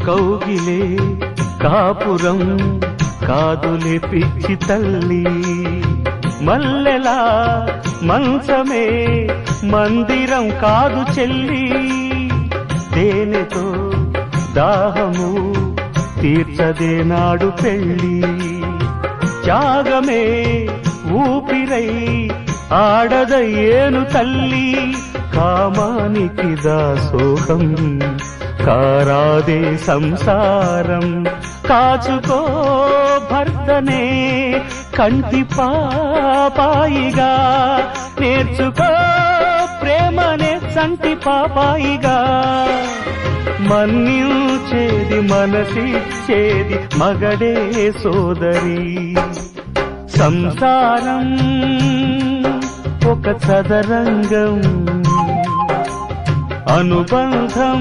కౌగిలే కాపురం కాదులే పిచ్చి తల్లి, మల్లెలా మంచమే మందిరం కాదు చెల్లి, తేనెతో దాహము తీర్చదే నాడు పెళ్ళి, త్యాగమే ఊపిరై ఆడదయ్యేను తల్లి, కామానికి దాసోహం కారాదే సంసారం, కాచుకో భర్తనే కంటి పాపాయిగా, నేర్చుకో ప్రేమనే సంటి పాపాయిగా, మన్నించేది మనసిచ్చేది మగడే సోదరి, సంసారం ఒక చదరంగం అనుబంధం